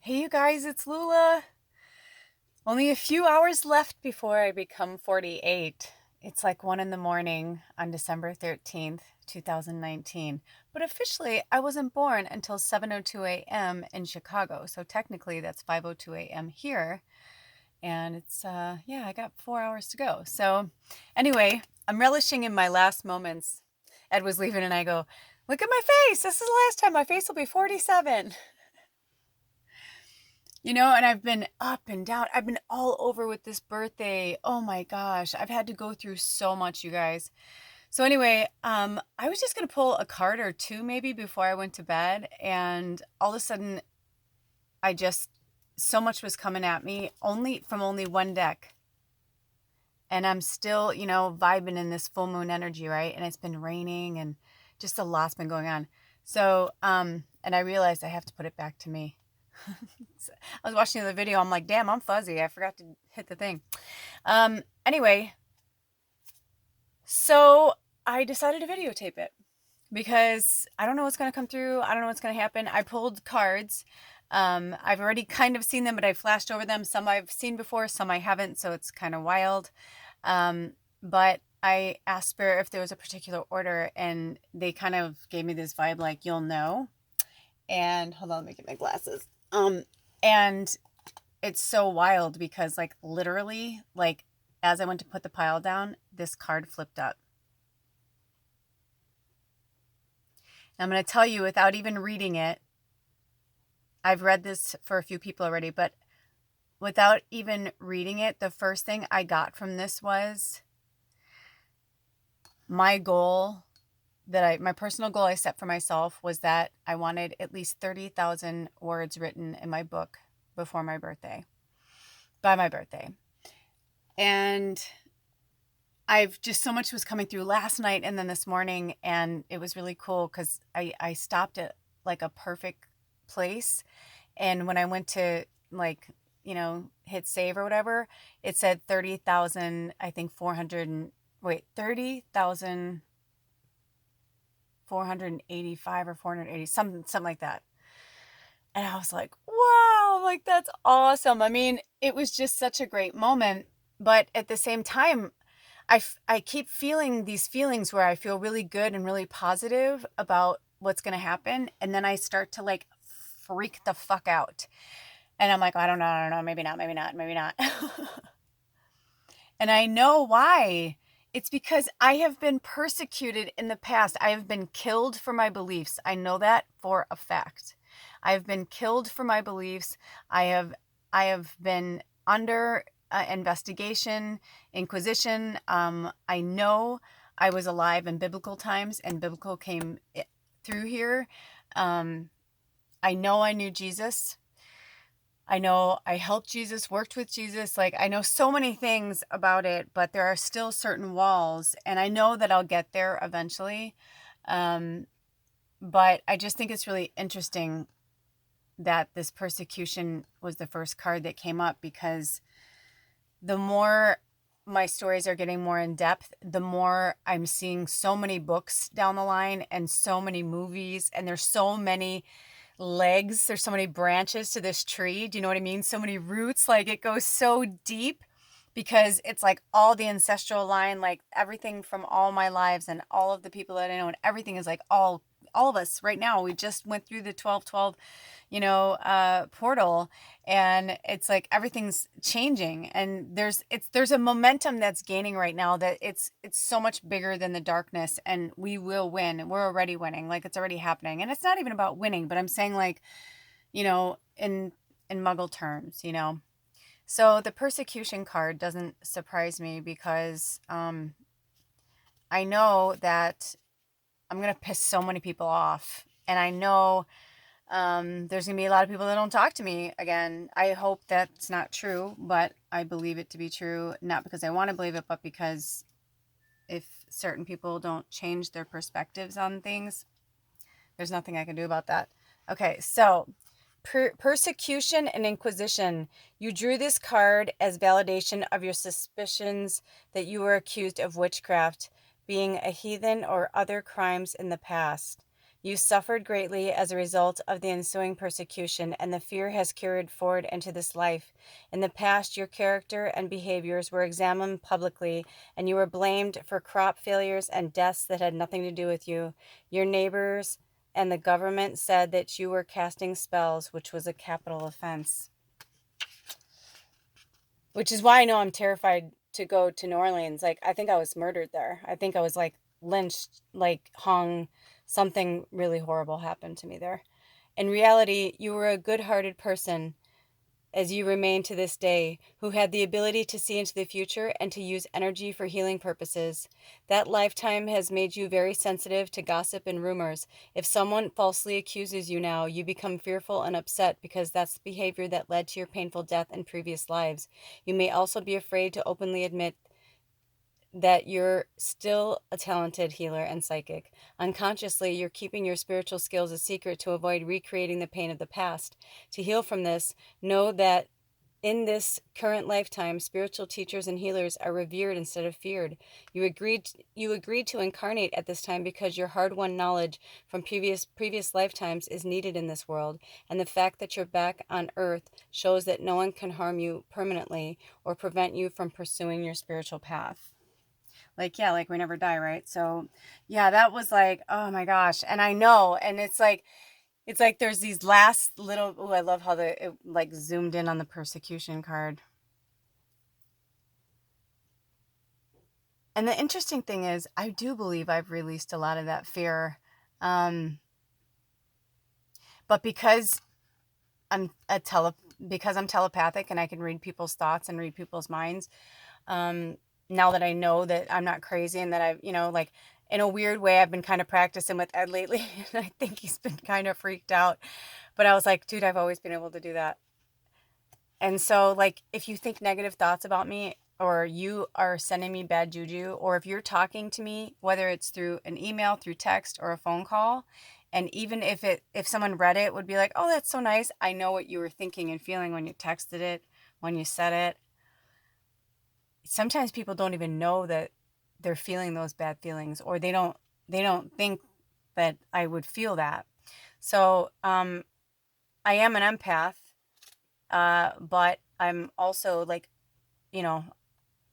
Hey you guys, it's Lula. Only a few hours left before I become 48. It's like 1 in the morning on December 13th, 2019. But officially, I wasn't born until 7:02 a.m. in Chicago. So technically, that's 5:02 a.m. here. And yeah, I got 4 hours to go. So anyway, I'm relishing in my last moments. Ed was leaving and I go, look at my face. This is the last time my face will be 47. And I've been up and down. I've been all over with this birthday. Oh my gosh. I've had to go through so much, you guys. So anyway, I was just going to pull a card or two maybe before I went to bed. And all of a sudden, I just, so much was coming at me only one deck. And I'm still, vibing in this full moon energy, right? And it's been raining and just a lot's been going on. So, and I realized I have to put it back to me. I was watching the video. I'm like, damn, I'm fuzzy. I forgot to hit the thing. Anyway, so I decided to videotape it because I don't know what's going to come through. I don't know what's going to happen. I pulled cards. I've already kind of seen them, but I flashed over them. Some I've seen before, some I haven't. So it's kind of wild. But I asked Spirit if there was a particular order, and they kind of gave me this vibe like, you'll know. And hold on, let me get my glasses. And it's so wild because like literally, like as I went to put the pile down, this card flipped up. And I'm going to tell you without even reading it. I've read this for a few people already, but without even reading it, the first thing I got from this was my goal my personal goal I set for myself was that I wanted at least 30,000 words written in my book by my birthday. And I've just, so much was coming through last night and then this morning, and it was really cool because I stopped at like a perfect place. And when I went to hit save or whatever, it said 30,000, I think 30,000. 485 or 480, something like that. And I was like, wow, like that's awesome. I mean, it was just such a great moment. But at the same time, I keep feeling these feelings where I feel really good and really positive about what's going to happen. And then I start to like freak the fuck out. And I'm like, I don't know, maybe not. And I know why. It's because I have been persecuted in the past. I have been killed for my beliefs. I know that for a fact. I have been killed for my beliefs. I have been under investigation, inquisition. I know I was alive in biblical times, and biblical came through here. I know I knew Jesus. I know I helped Jesus, worked with Jesus. Like, I know so many things about it, but there are still certain walls, and I know that I'll get there eventually. But I just think it's really interesting that this persecution was the first card that came up, because the more my stories are getting more in depth, the more I'm seeing so many books down the line and so many movies, and there's so many legs, there's so many branches to this tree. Do you know what I mean? So many roots, like it goes so deep, because it's like all the ancestral line, like everything from all my lives and all of the people that I know, and everything is like all of us right now. We just went through the 1212 portal, and it's like everything's changing, and there's a momentum that's gaining right now that it's so much bigger than the darkness, and we will win. We're already winning. Like, it's already happening. And it's not even about winning, but I'm saying, like, in muggle terms, so the persecution card doesn't surprise me, because I know that I'm going to piss so many people off, and I know there's going to be a lot of people that don't talk to me again. I hope that's not true, but I believe it to be true, not because I want to believe it, but because if certain people don't change their perspectives on things, there's nothing I can do about that. Okay, so persecution and inquisition. You drew this card as validation of your suspicions that you were accused of witchcraft, being a heathen, or other crimes in the past. You suffered greatly as a result of the ensuing persecution, and the fear has carried forward into this life. In the past, your character and behaviors were examined publicly, and you were blamed for crop failures and deaths that had nothing to do with you. Your neighbors and the government said that you were casting spells, which was a capital offense. Which is why I know I'm terrified to go to New Orleans. Like, I think I was murdered there. I think I was like lynched, like hung. Something really horrible happened to me there. In reality, you were a good-hearted person, as you remain to this day, who had the ability to see into the future and to use energy for healing purposes. That lifetime has made you very sensitive to gossip and rumors. If someone falsely accuses you now, you become fearful and upset because that's the behavior that led to your painful death in previous lives. You may also be afraid to openly admit that you're still a talented healer and psychic. Unconsciously, you're keeping your spiritual skills a secret to avoid recreating the pain of the past. To heal from this, know that in this current lifetime, spiritual teachers and healers are revered instead of feared. You agreed to incarnate at this time because your hard-won knowledge from previous lifetimes is needed in this world, and the fact that you're back on Earth shows that no one can harm you permanently or prevent you from pursuing your spiritual path. Like, yeah, like we never die, right? So yeah, that was like, oh my gosh. And I know, and it's like there's these last little, oh, I love how it like zoomed in on the persecution card. And the interesting thing is, I do believe I've released a lot of that fear. But because I'm telepathic and I can read people's thoughts and read people's minds, now that I know that I'm not crazy and that I've, like in a weird way, I've been kind of practicing with Ed lately. And I think he's been kind of freaked out. But I was like, dude, I've always been able to do that. And so, like, if you think negative thoughts about me, or you are sending me bad juju, or if you're talking to me, whether it's through an email, through text, or a phone call, and even if someone read it, would be like, oh, that's so nice. I know what you were thinking and feeling when you texted it, when you said it. Sometimes people don't even know that they're feeling those bad feelings, or they don't think that I would feel that. So, I am an empath. But I'm also like,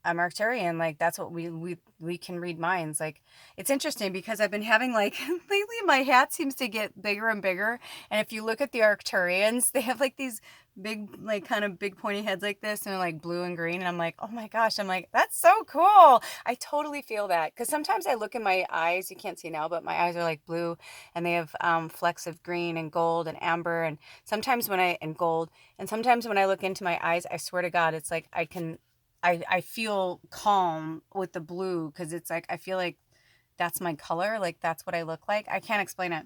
I'm Arcturian. Like that's what we can read minds. Like it's interesting because I've been having like lately my hat seems to get bigger and bigger. And if you look at the Arcturians, they have like these big, like kind of big pointy heads like this, and they're like blue and green. And I'm like, oh my gosh, I'm like, that's so cool. I totally feel that. Cause sometimes I look in my eyes, you can't see now, but my eyes are like blue and they have flecks of green and gold and amber. And sometimes and gold. And sometimes when I look into my eyes, I swear to God, it's like I feel calm with the blue because it's like I feel like that's my color, like that's what I look like. I can't explain it.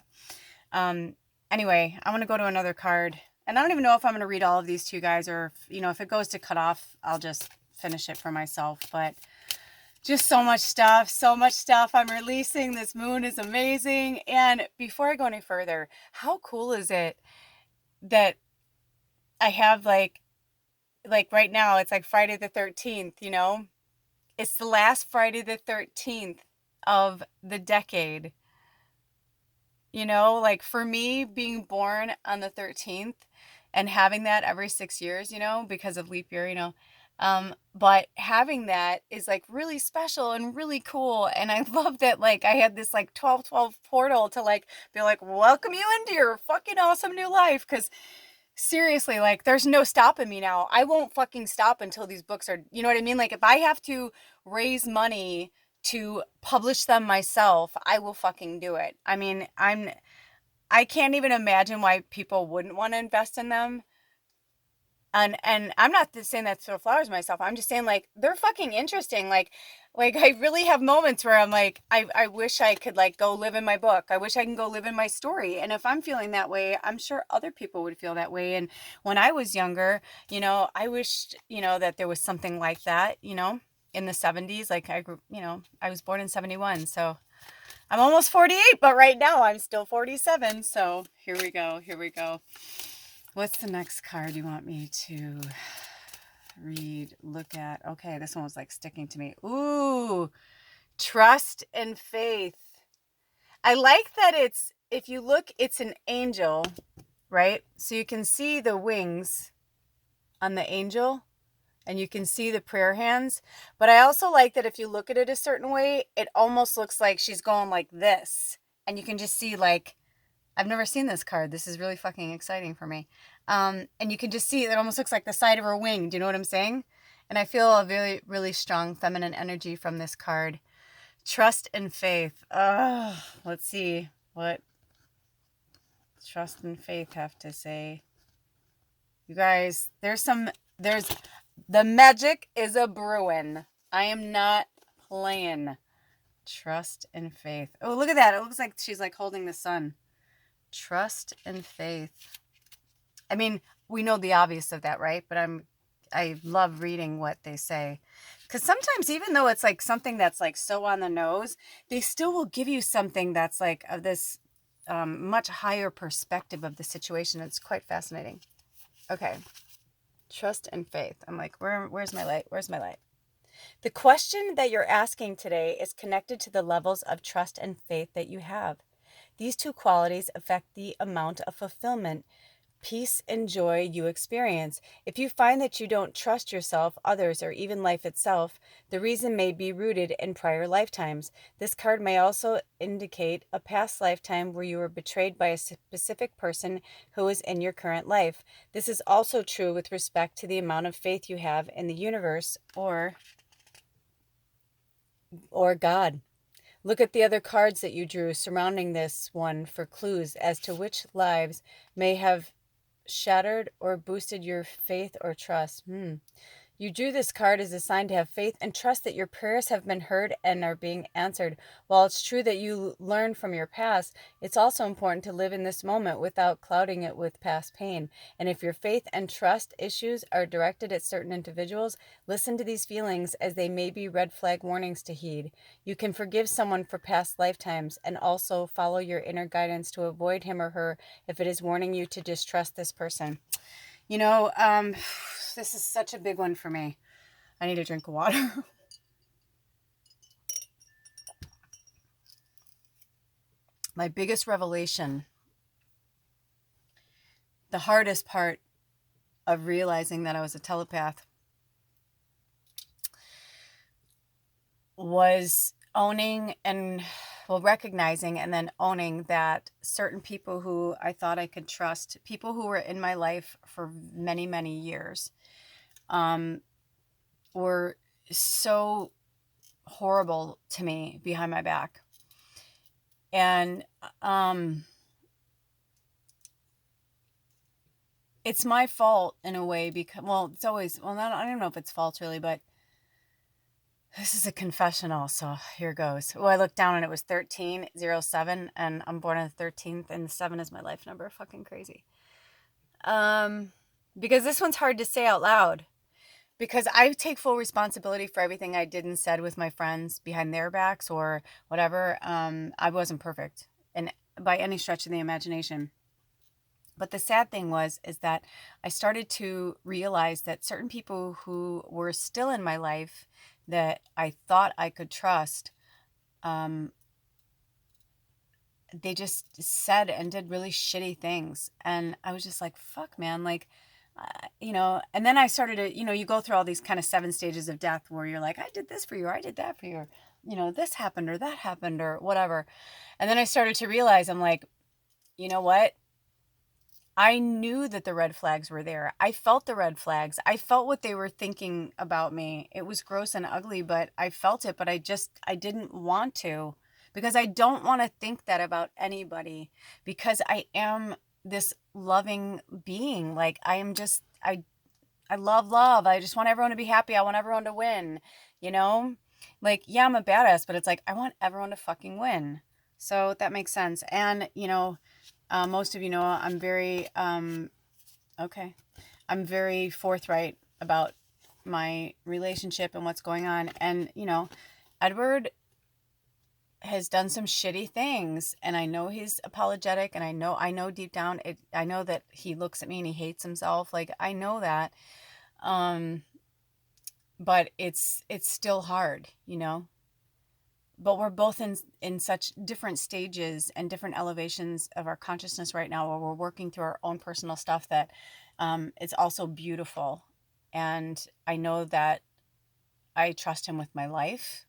Anyway, I want to go to another card, and I don't even know if I'm going to read all of these to you guys, or if it goes to cut off, I'll just finish it for myself. But just so much stuff I'm releasing. This moon is amazing. And before I go any further, how cool is it that I have like right now it's like Friday the 13th, It's the last Friday the 13th of the decade. Like for me being born on the 13th and having that every 6 years, because of leap year, but having that is like really special and really cool. And I love that like I had this like 12/12 portal to like be like, welcome you into your fucking awesome new life. Cause seriously, like there's no stopping me now. I won't fucking stop until these books are, you know what I mean? Like if I have to raise money to publish them myself, I will fucking do it. I mean, I can't even imagine why people wouldn't want to invest in them. And I'm not just saying that to throw flowers myself. I'm just saying like they're fucking interesting. Like I really have moments where I'm like, I wish I could like go live in my book. I wish I can go live in my story. And if I'm feeling that way, I'm sure other people would feel that way. And when I was younger, I wished, that there was something like that, in the 70s. Like I grew, I was born in 71. So I'm almost 48, but right now I'm still 47. So here we go. Here we go. What's the next card you want me to read, look at? Okay, this one was like sticking to me. Ooh, trust and faith. I like that if you look, it's an angel, right? So you can see the wings on the angel and you can see the prayer hands. But I also like that if you look at it a certain way, it almost looks like she's going like this. And you can just see, like, I've never seen this card. This is really fucking exciting for me. And you can just see it almost looks like the side of her wing. Do you know what I'm saying? And I feel a very, really strong feminine energy from this card. Trust and faith. Let's see what trust and faith have to say. You guys, there's the magic is a brewing. I am not playing. Trust and faith. Oh, look at that. It looks like she's like holding the sun. Trust and faith. I mean, we know the obvious of that, right? But I love reading what they say. Because sometimes, even though it's like something that's like so on the nose, they still will give you something that's like of this much higher perspective of the situation. It's quite fascinating. Okay. Trust and faith. I'm like, where's my light? Where's my light? The question that you're asking today is connected to the levels of trust and faith that you have. These two qualities affect the amount of fulfillment, peace, and joy you experience. If you find that you don't trust yourself, others, or even life itself, the reason may be rooted in prior lifetimes. This card may also indicate a past lifetime where you were betrayed by a specific person who is in your current life. This is also true with respect to the amount of faith you have in the universe or God. Look at the other cards that you drew surrounding this one for clues as to which lives may have shattered or boosted your faith or trust. You drew this card as a sign to have faith and trust that your prayers have been heard and are being answered. While it's true that you learn from your past, it's also important to live in this moment without clouding it with past pain. And if your faith and trust issues are directed at certain individuals, listen to these feelings as they may be red flag warnings to heed. You can forgive someone for past lifetimes and also follow your inner guidance to avoid him or her if it is warning you to distrust this person. You know, this is such a big one for me. I need a drink of water. My biggest revelation, the hardest part of realizing that I was a telepath, was recognizing and then owning that certain people who I thought I could trust, people who were in my life for many, many years, were so horrible to me behind my back. And it's my fault in a way because, it's always, I don't know if it's fault really, but this is a confessional, so here goes. I looked down and it was 1307, and I'm born on the 13th, and the 7 is my life number. Fucking crazy. Because this one's hard to say out loud. Because I take full responsibility for everything I did and said with my friends behind their backs or whatever. I wasn't perfect, and by any stretch of the imagination. But the sad thing is that I started to realize that certain people who were still in my life that I thought I could trust, they just said and did really shitty things. And I was just like, fuck, man, like, and then I started to, you go through all these kind of 7 stages of death where you're like, I did this for you, or I did that for you, or, this happened or that happened or whatever. And then I started to realize, I'm like, you know what? I knew that the red flags were there. I felt the red flags. I felt what they were thinking about me. It was gross and ugly, but I felt it, but I didn't want to, because I don't want to think that about anybody, because I am this loving being. Like, I am just, I love love. I just want everyone to be happy. I want everyone to win, Like, yeah, I'm a badass, but it's like, I want everyone to fucking win. So that makes sense. And, most of you know I'm very, I'm very forthright about my relationship and what's going on. And, Edward has done some shitty things, and I know he's apologetic, and I know deep down, I know that he looks at me and he hates himself. Like, I know that, but it's still hard, but we're both in such different stages and different elevations of our consciousness right now, where we're working through our own personal stuff, that it's also beautiful. And I know that I trust him with my life,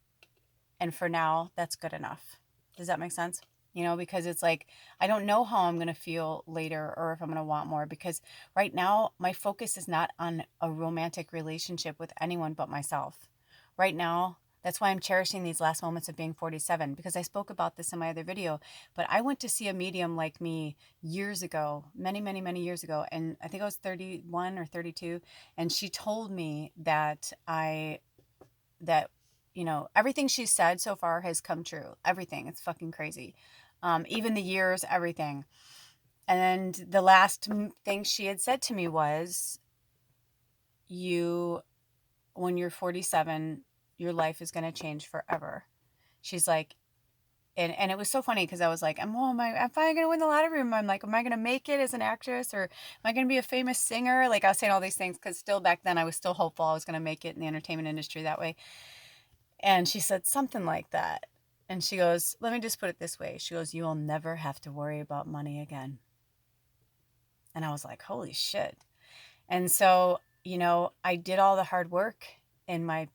and for now that's good enough. Does that make sense? Because it's like, I don't know how I'm going to feel later, or if I'm going to want more, because right now my focus is not on a romantic relationship with anyone but myself. Right now, that's why I'm cherishing these last moments of being 47, because I spoke about this in my other video. But I went to see a medium like me years ago, many, many, many years ago. And I think I was 31 or 32. And she told me that that everything she said so far has come true. Everything. It's fucking crazy. Even the years, everything. And the last thing she had said to me was, when you're 47, your life is going to change forever. She's like, and it was so funny, because I was like, am I finally going to win the lottery? I'm like, am I going to make it as an actress, or am I going to be a famous singer? Like, I was saying all these things because still back then I was still hopeful I was going to make it in the entertainment industry that way. And she said something like that. And she goes, let me just put it this way. She goes, you will never have to worry about money again. And I was like, holy shit. And so, I did all the hard work in my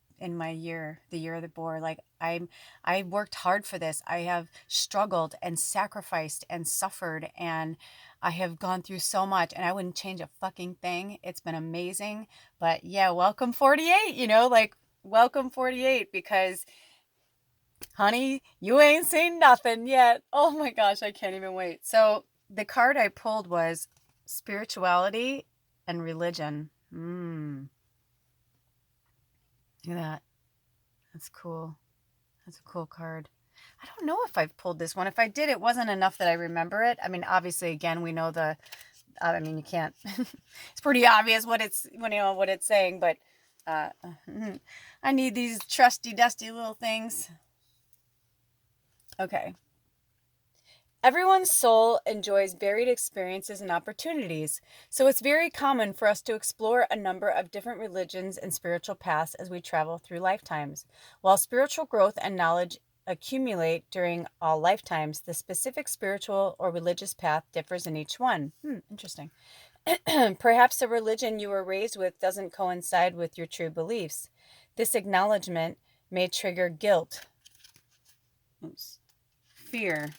year, the year of the boar. Like, I worked hard for this. I have struggled and sacrificed and suffered, and I have gone through so much, and I wouldn't change a fucking thing. It's been amazing. But yeah, welcome 48, like, welcome 48, because honey, you ain't seen nothing yet. Oh my gosh, I can't even wait. So the card I pulled was spirituality and religion. Look at that. That's cool. That's a cool card. I don't know if I've pulled this one. If I did, it wasn't enough that I remember it. I mean, obviously, again, we know you can't, it's pretty obvious what it's saying, but I need these trusty, dusty little things. Okay. Everyone's soul enjoys varied experiences and opportunities, so it's very common for us to explore a number of different religions and spiritual paths as we travel through lifetimes. While spiritual growth and knowledge accumulate during all lifetimes, the specific spiritual or religious path differs in each one. Interesting. Perhaps the religion you were raised with doesn't coincide with your true beliefs. This acknowledgement may trigger guilt, fear,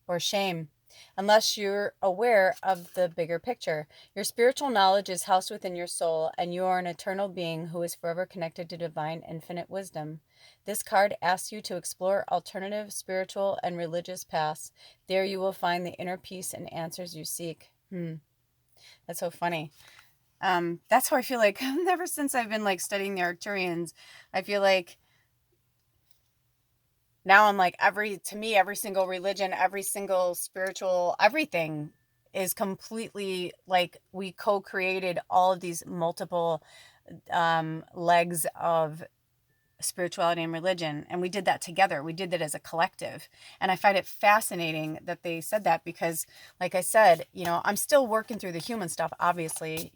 or shame, unless you're aware of the bigger picture. Your spiritual knowledge is housed within your soul, and you are an eternal being who is forever connected to divine infinite wisdom. This card asks you to explore alternative spiritual and religious paths. There you will find the inner peace and answers you seek. That's so funny. That's how I feel like ever since I've been like studying the Arcturians, I feel like now I'm like, to me, every single religion, every single spiritual, everything is completely like, we co-created all of these multiple legs of spirituality and religion, and we did that together. We did that as a collective, and I find it fascinating that they said that, because like I said, I'm still working through the human stuff, obviously,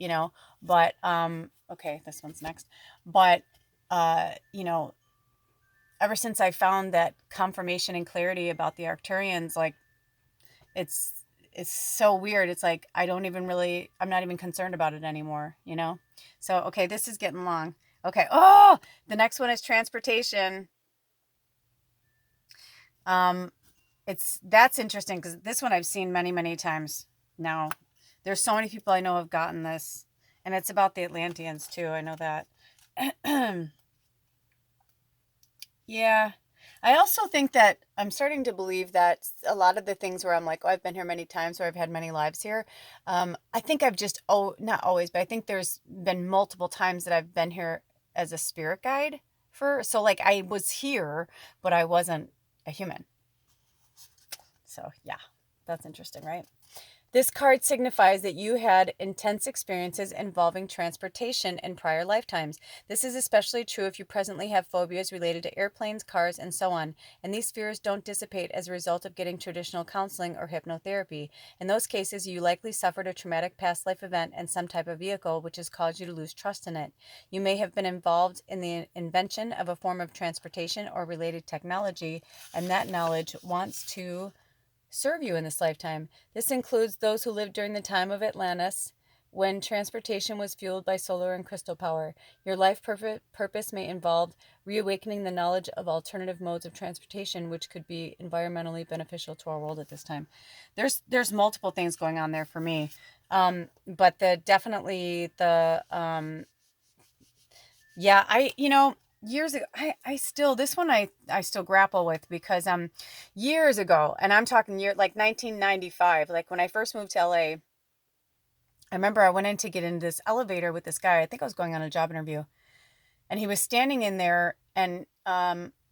but okay, this one's next. But ever since I found that confirmation and clarity about the Arcturians, like, it's so weird. It's like, I'm not even concerned about it anymore, So, okay, this is getting long. Okay. Oh, the next one is transportation. That's interesting, because this one I've seen many, many times now. There's so many people I know have gotten this, and it's about the Atlanteans too. I know that. Yeah. I also think that I'm starting to believe that a lot of the things where I'm like, oh, I've been here many times, or I've had many lives here. I think I've just, not always, but I think there's been multiple times that I've been here as a spirit guide so like, I was here, but I wasn't a human. So yeah, that's interesting, right? This card signifies that you had intense experiences involving transportation in prior lifetimes. This is especially true if you presently have phobias related to airplanes, cars, and so on, and these fears don't dissipate as a result of getting traditional counseling or hypnotherapy. In those cases, you likely suffered a traumatic past life event and some type of vehicle which has caused you to lose trust in it. You may have been involved in the invention of a form of transportation or related technology, and that knowledge wants to serve you in this lifetime. This includes those who lived during the time of Atlantis, when transportation was fueled by solar and crystal power. Your life purpose may involve reawakening the knowledge of alternative modes of transportation, which could be environmentally beneficial to our world at this time. There's multiple things going on there for me, but yeah, years ago, I still, this one I still grapple with because years ago, and I'm talking like 1995, like when I first moved to LA. I remember I went in to get into this elevator with this guy. I think I was going on a job interview, and he was standing in there, and I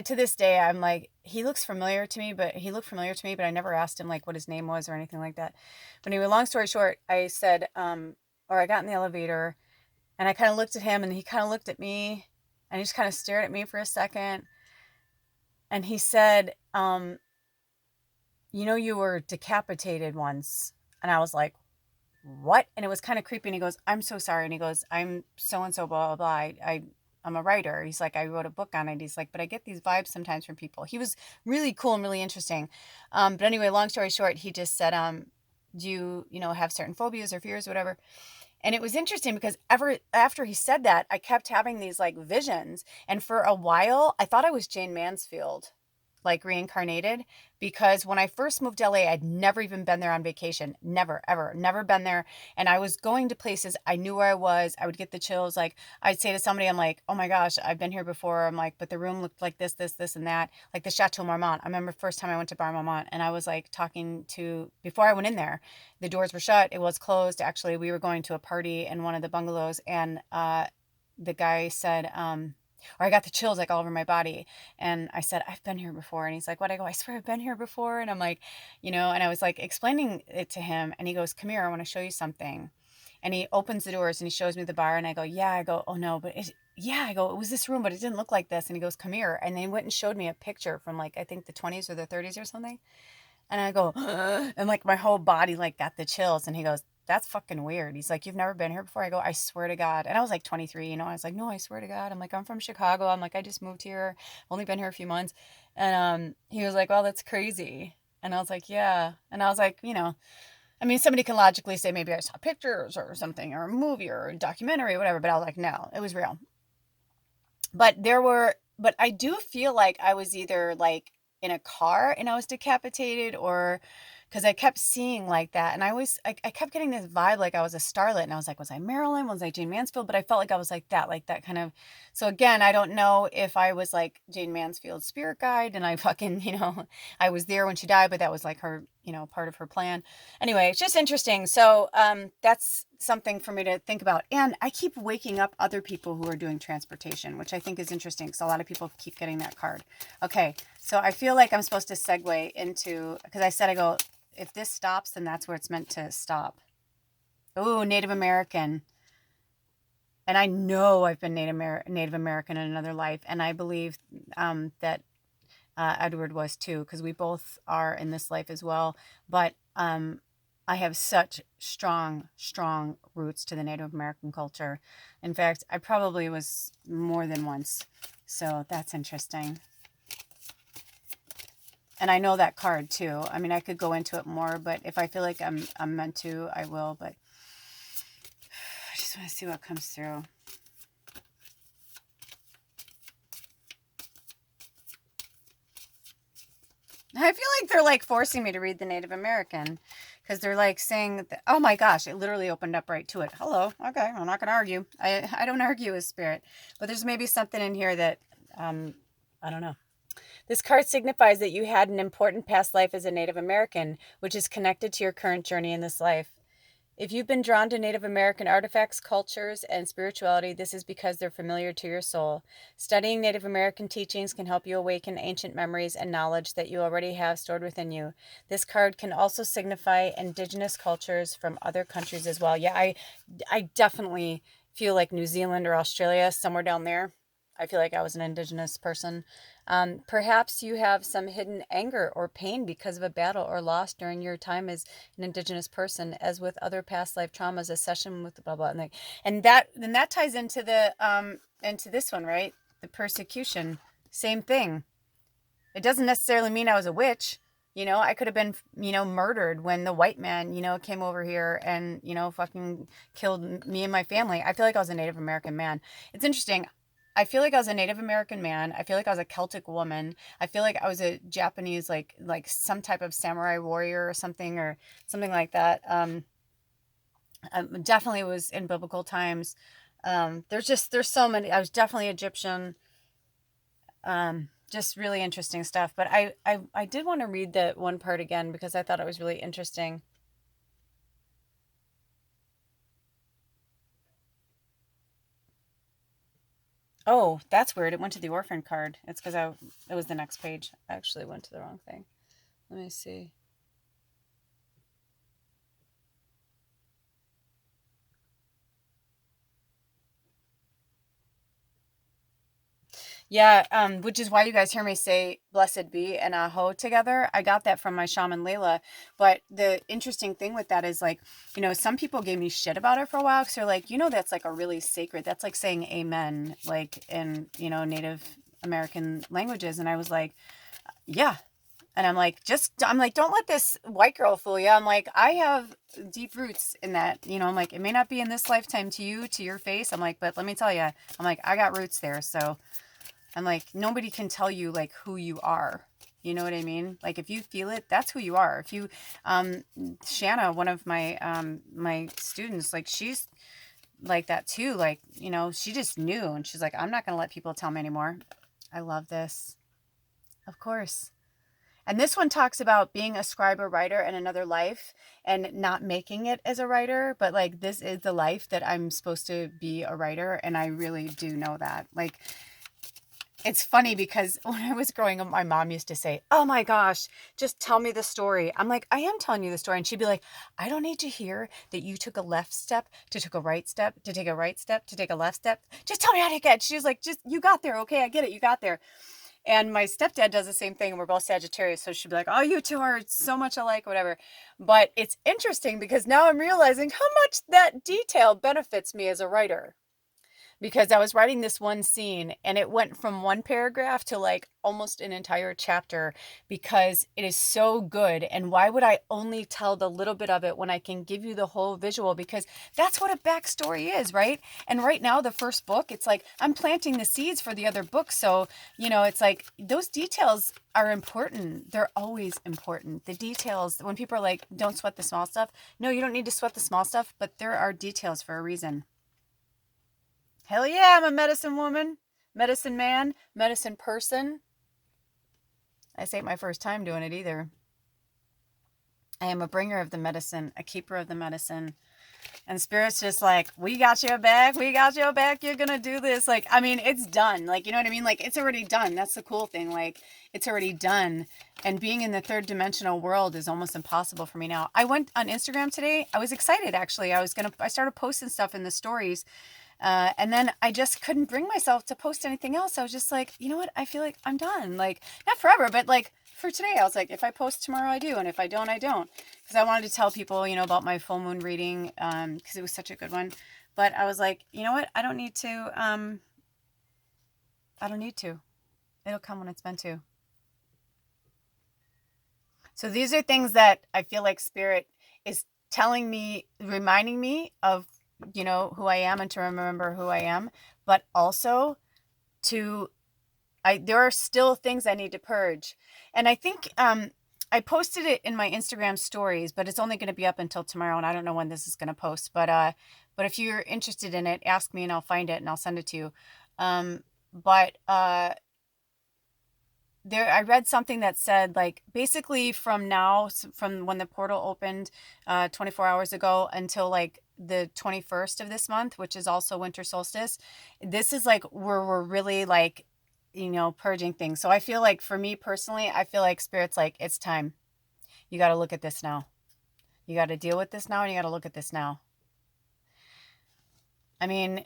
to this day I'm like, he looks familiar to me, but he looked familiar to me, but I never asked him like what his name was or anything like that. But anyway, long story short, I said, or I got in the elevator, and I kind of looked at him, and he kind of looked at me, and he just kind of stared at me for a second, and he said, you were decapitated once. And I was like, what? And it was kind of creepy. And he goes, I'm so sorry. And he goes, I'm so and so, blah, blah, blah. I'm a writer. He's like, I wrote a book on it. He's like, but I get these vibes sometimes from people. He was really cool and really interesting. But anyway, long story short, he just said, do you have certain phobias or fears or whatever? And it was interesting because after he said that, I kept having these like visions. And for a while, I thought I was Jane Mansfield, like reincarnated, because when I first moved to LA, I'd never even been there on vacation. Never, ever, never been there. And I was going to places. I knew where I was. I would get the chills. Like I'd say to somebody, I'm like, oh my gosh, I've been here before. I'm like, but the room looked like this, and that, like the Chateau Marmont. I remember first time I went to Bar Marmont, and I was like before I went in there, the doors were shut. It was closed. Actually, we were going to a party in one of the bungalows, and the guy said, or I got the chills like all over my body. And I said, I've been here before. And he's like, what? I go, I swear I've been here before. And I'm like, and I was like explaining it to him, and he goes, come here, I want to show you something. And he opens the doors and he shows me the bar, and I go, yeah. I go, oh no, but I go, it was this room, but it didn't look like this. And he goes, come here. And then he went and showed me a picture from like, I think the 20s or the 30s or something. And I go, and like my whole body like got the chills. And he goes, that's fucking weird. He's like, you've never been here before? I go, I swear to God. And I was like 23, I was like, no, I swear to God. I'm like, I'm from Chicago. I'm like, I just moved here. Only been here a few months. And he was like, well, that's crazy. And I was like, yeah. And I was like, I mean, somebody can logically say maybe I saw pictures or something, or a movie or a documentary or whatever, but I was like, no, it was real. But I do feel like I was either like in a car and I was decapitated, or because I kept seeing like that. And I kept getting this vibe like I was a starlet, and I was like, was I Marilyn? Was I Jane Mansfield? But I felt like I was like that kind of. So again, I don't know if I was like Jane Mansfield's spirit guide, and I fucking, I was there when she died, but that was like her, part of her plan. Anyway, it's just interesting. So that's something for me to think about. And I keep waking up other people who are doing transportation, which I think is interesting because a lot of people keep getting that card. Okay, so I feel like I'm supposed to segue into, because I said, I go, if this stops, then that's where it's meant to stop. Oh, Native American. And I know I've been Native American in another life. And I believe that Edward was too, because we both are in this life as well. But I have such strong roots to the Native American culture. In fact, I probably was more than once. So that's interesting. And I know that card too. I mean, I could go into it more, but if I feel like I'm meant to, I will. But I just want to see what comes through. I feel like they're like forcing me to read the Native American, because they're like saying that, oh my gosh, it literally opened up right to it. Hello. Okay. I'm not going to argue. I don't argue with spirit, but there's maybe something in here that, I don't know. This card signifies that you had an important past life as a Native American, which is connected to your current journey in this life. If you've been drawn to Native American artifacts, cultures, and spirituality, this is because they're familiar to your soul. Studying Native American teachings can help you awaken ancient memories and knowledge that you already have stored within you. This card can also signify indigenous cultures from other countries as well. Yeah, I definitely feel like New Zealand or Australia, somewhere down there. I feel like I was an indigenous person. Perhaps you have some hidden anger or pain because of a battle or loss during your time as an indigenous person. As with other past life traumas, a session with blah blah, and that ties into the into this one, right? The persecution, same thing. It doesn't necessarily mean I was a witch. I could have been, murdered when the white man, came over here and, fucking killed me and my family. I feel like I was a Native American man. It's interesting. I feel like I was a Native American man. I feel like I was a Celtic woman. I feel like I was a Japanese, like some type of samurai warrior or something like that. Definitely was in biblical times. There's so many. I was definitely Egyptian. Just really interesting stuff. But I did want to read that one part again because I thought it was really interesting. Oh, that's weird. It went to the orphan card. It's because it was the next page. I actually went to the wrong thing. Let me see. Yeah, which is why you guys hear me say blessed be and aho together. I got that from my shaman Layla. But the interesting thing with that is like, some people gave me shit about it for a while because they're like, that's like a really sacred, that's like saying amen, like in, Native American languages. And I was like, yeah. And I'm like, don't let this white girl fool you. I'm like, I have deep roots in that, I'm like, it may not be in this lifetime to you, to your face. I'm like, but let me tell you, I'm like, I got roots there. So I'm like, nobody can tell you like who you are. You know what I mean? Like if you feel it, that's who you are. If you, Shanna, one of my students, like she's like that too. Like, she just knew and she's like, I'm not going to let people tell me anymore. I love this. Of course. And this one talks about being a scribe or writer in another life and not making it as a writer, but like this is the life that I'm supposed to be a writer. And I really do know that. Like, it's funny because when I was growing up, my mom used to say, oh my gosh, just tell me the story. I'm like, I am telling you the story. And she'd be like, I don't need to hear that you took a left step to take a right step to take a right step to take a left step. Just tell me how to get. She was like, just, you got there. Okay, I get it. You got there. And my stepdad does the same thing. And we're both Sagittarius. So she'd be like, oh, you two are so much alike, whatever. But it's interesting because now I'm realizing how much that detail benefits me as a writer, because I was writing this one scene and it went from one paragraph to like almost an entire chapter because it is so good. And why would I only tell the little bit of it when I can give you the whole visual? Because that's what a backstory is, right? And right now, the first book, it's like I'm planting the seeds for the other books. So, it's like those details are important. They're always important. The details, when people are like, don't sweat the small stuff. No, you don't need to sweat the small stuff, but there are details for a reason. Hell yeah, I'm a medicine woman, medicine man, medicine person. This ain't my first time doing it either. I am a bringer of the medicine, a keeper of the medicine. And Spirit's just like, we got your back, we got your back, you're gonna do this. Like, I mean, it's done. Like, you know what I mean? Like, it's already done. That's the cool thing. Like, it's already done. And being in the third dimensional world is almost impossible for me now. I went on Instagram today. I was excited, actually. I started posting stuff in the stories. And then I just couldn't bring myself to post anything else. I was just like, you know what? I feel like I'm done. Like, not forever, but like for today, I was like, if I post tomorrow, I do. And if I don't, I don't. Because I wanted to tell people, about my full moon reading, because it was such a good one. But I was like, you know what? I don't need to. I don't need to. It'll come when it's meant to. So these are things that I feel like Spirit is telling me, reminding me of, who I am and to remember who I am, but also to, there are still things I need to purge. And I think, I posted it in my Instagram stories, but it's only going to be up until tomorrow. And I don't know when this is going to post, but if you're interested in it, ask me and I'll find it and I'll send it to you. But, there, I read something that said, like, basically from now, from when the portal opened 24 hours ago until like the 21st of this month, which is also winter solstice, this is like where we're really like, purging things. So I feel like for me personally, I feel like Spirit's like, it's time. You got to look at this now. You got to deal with this now, and you got to look at this now. I mean,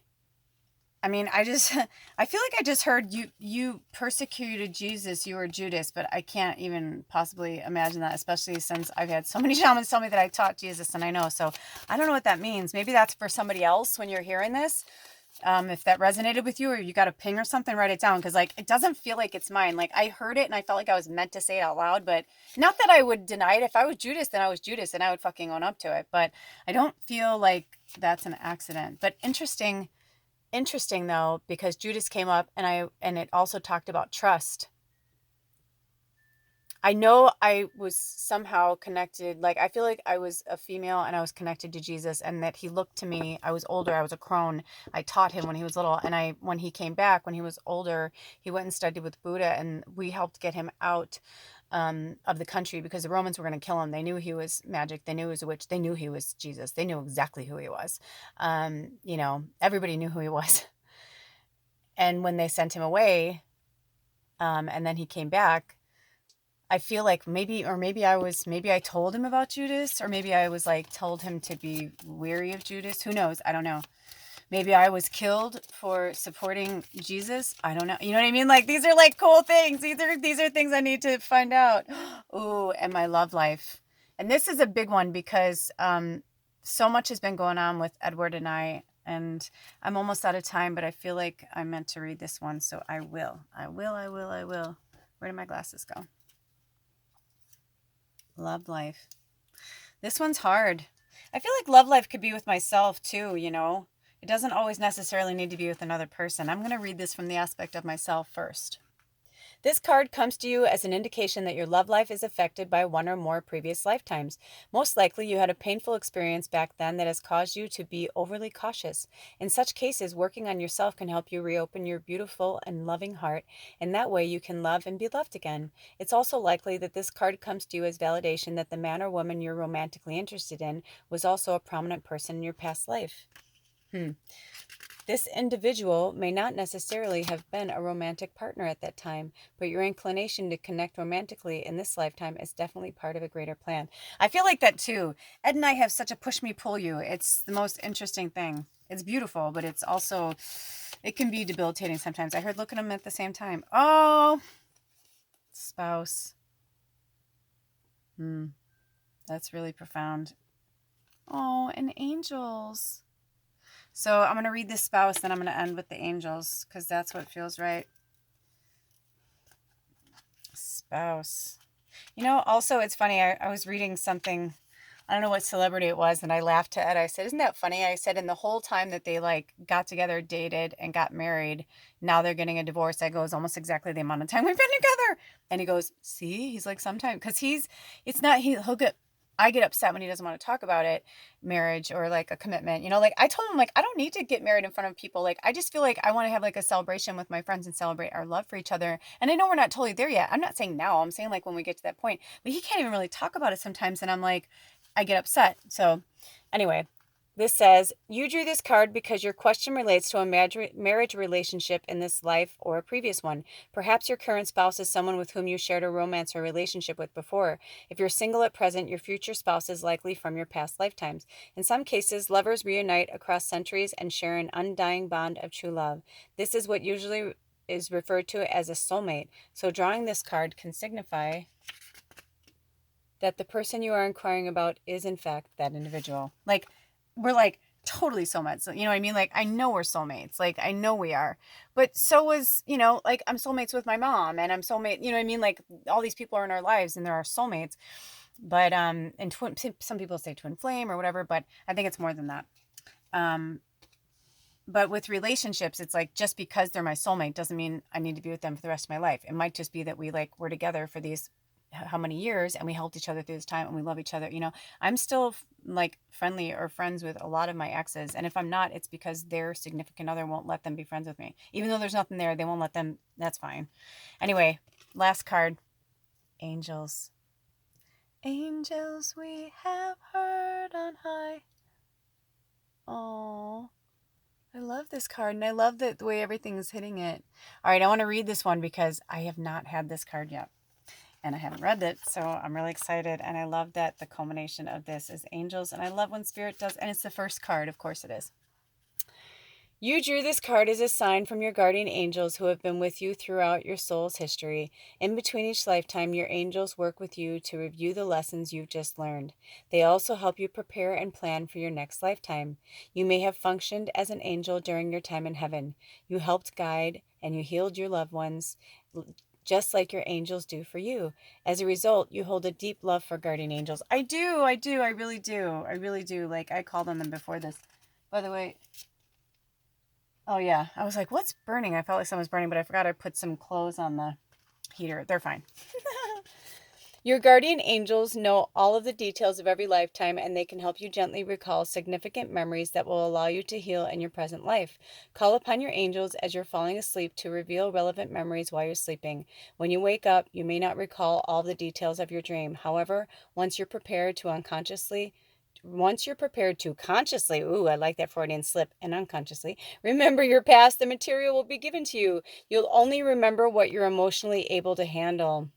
I just, I feel like I just heard you persecuted Jesus, you were Judas, but I can't even possibly imagine that, especially since I've had so many shamans tell me that I taught Jesus, and I know. So I don't know what that means. Maybe that's for somebody else when you're hearing this. If that resonated with you, or you got a ping or something, write it down. Because like, it doesn't feel like it's mine. Like, I heard it and I felt like I was meant to say it out loud, but not that I would deny it. If I was Judas, then I was Judas and I would fucking own up to it. But I don't feel like that's an accident. But interesting though, because Judas came up, and it also talked about trust. I know I was somehow connected. Like, I feel like I was a female and I was connected to Jesus, and that he looked to me. I was older. I was a crone. I taught him when he was little. And when he came back, when he was older, he went and studied with Buddha, and we helped get him out of the country, because the Romans were going to kill him. They knew he was magic. They knew he was a witch. They knew he was Jesus. They knew exactly who he was. Everybody knew who he was. And when they sent him away, and then he came back, I feel like maybe I told him about Judas, or maybe I was like, told him to be wary of Judas. Who knows? I don't know. Maybe I was killed for supporting Jesus. I don't know. You know what I mean? Like, these are like cool things. These are things I need to find out. Ooh, and my love life. And this is a big one, because so much has been going on with Edward and I, and I'm almost out of time, but I feel like I'm meant to read this one, so I will. Where did my glasses go? Love life. This one's hard. I feel like love life could be with myself too, It doesn't always necessarily need to be with another person. I'm going to read this from the aspect of myself first. This card comes to you as an indication that your love life is affected by one or more previous lifetimes. Most likely, you had a painful experience back then that has caused you to be overly cautious. In such cases, working on yourself can help you reopen your beautiful and loving heart, and that way you can love and be loved again. It's also likely that this card comes to you as validation that the man or woman you're romantically interested in was also a prominent person in your past life. This individual may not necessarily have been a romantic partner at that time, but your inclination to connect romantically in this lifetime is definitely part of a greater plan. I feel like that too. Ed and I have such a push me, pull you. It's the most interesting thing. It's beautiful, but it can be debilitating sometimes. I heard look at them at the same time. Oh, spouse. That's really profound. Oh, and angels. So I'm going to read the spouse, then I'm going to end with the angels, because that's what feels right. Spouse. Also, it's funny. I was reading something, I don't know what celebrity it was, and I laughed to Ed. I said, isn't that funny? I said, in the whole time that they like got together, dated, and got married, now they're getting a divorce. I go, it's almost exactly the amount of time we've been together. And he goes, see, he's like, sometimes, because I get upset when he doesn't want to talk about it, marriage or like a commitment. Like I told him, like, I don't need to get married in front of people. Like, I just feel like I want to have like a celebration with my friends and celebrate our love for each other. And I know we're not totally there yet. I'm not saying now. I'm saying like when we get to that point. But he can't even really talk about it sometimes. And I'm like, I get upset. So anyway, this says, you drew this card because your question relates to a marriage relationship in this life or a previous one. Perhaps your current spouse is someone with whom you shared a romance or relationship with before. If you're single at present, your future spouse is likely from your past lifetimes. In some cases, lovers reunite across centuries and share an undying bond of true love. This is what usually is referred to as a soulmate. So drawing this card can signify that the person you are inquiring about is in fact that individual. Like, we're like totally soulmates. You know what I mean? Like, I know we're soulmates. Like, I know we are. But so was, like I'm soulmates with my mom, and I'm soulmate, you know what I mean? Like, all these people are in our lives and they're our soulmates. But and some people say twin flame or whatever, but I think it's more than that. But with relationships, it's like, just because they're my soulmate doesn't mean I need to be with them for the rest of my life. It might just be that we're together for these how many years, and we helped each other through this time, and we love each other. I'm still like friendly or friends with a lot of my exes, and if I'm not, it's because their significant other won't let them be friends with me. Even though there's nothing there, they won't let them. That's fine. Anyway, Last card. Angels. Angels we have heard on high. Oh, I love this card, and I love the way everything's hitting it. All right, I want to read this one because I have not had this card yet, and I haven't read it, so I'm really excited, and I love that the culmination of this is angels, and I love when Spirit does, and it's the first card, of course it is. You drew this card as a sign from your guardian angels who have been with you throughout your soul's history. In between each lifetime, your angels work with you to review the lessons you've just learned. They also help you prepare and plan for your next lifetime. You may have functioned as an angel during your time in heaven. You helped guide and you healed your loved ones, just like your angels do for you. As a result, you hold a deep love for guardian angels. I do, I really do. I really do. Like, I called on them before this. By the way, oh yeah, I was like, what's burning? I felt like something was burning, but I forgot I put some clothes on the heater. They're fine. Your guardian angels know all of the details of every lifetime, and they can help you gently recall significant memories that will allow you to heal in your present life. Call upon your angels as you're falling asleep to reveal relevant memories while you're sleeping. When you wake up, you may not recall all the details of your dream. However, once you're prepared to consciously, ooh, I like that Freudian slip, and unconsciously, remember your past, the material will be given to you. You'll only remember what you're emotionally able to handle.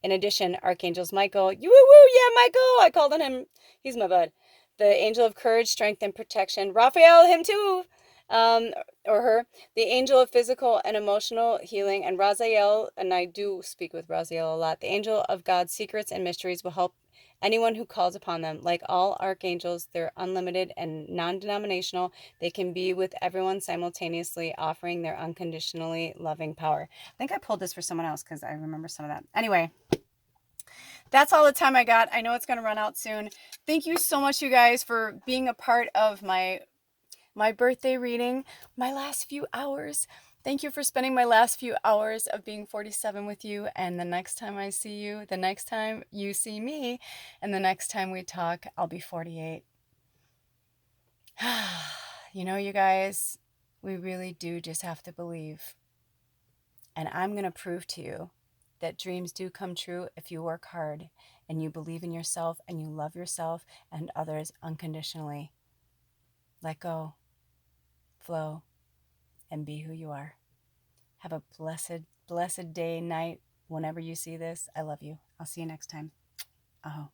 In addition, Archangels Michael, yeah, Michael, I called on him. He's my bud. The angel of courage, strength, and protection. Raphael, him too. Or her. The angel of physical and emotional healing. And Raziel, and I do speak with Raziel a lot. The angel of God's secrets and mysteries will help anyone who calls upon them. Like all archangels, they're unlimited and non-denominational. They can be with everyone simultaneously, offering their unconditionally loving power. I think I pulled this for someone else because I remember some of that. Anyway, that's all the time I got. I know it's going to run out soon. Thank you so much, you guys, for being a part of my birthday reading, my last few hours. Thank you for spending my last few hours of being 47 with you. And the next time I see you, the next time you see me, and the next time we talk, I'll be 48. You know, you guys, we really do just have to believe. And I'm going to prove to you that dreams do come true if you work hard and you believe in yourself and you love yourself and others unconditionally. Let go, flow, and be who you are. Have a blessed day, night, whenever you see this. I love you. I'll see you next time. Aho.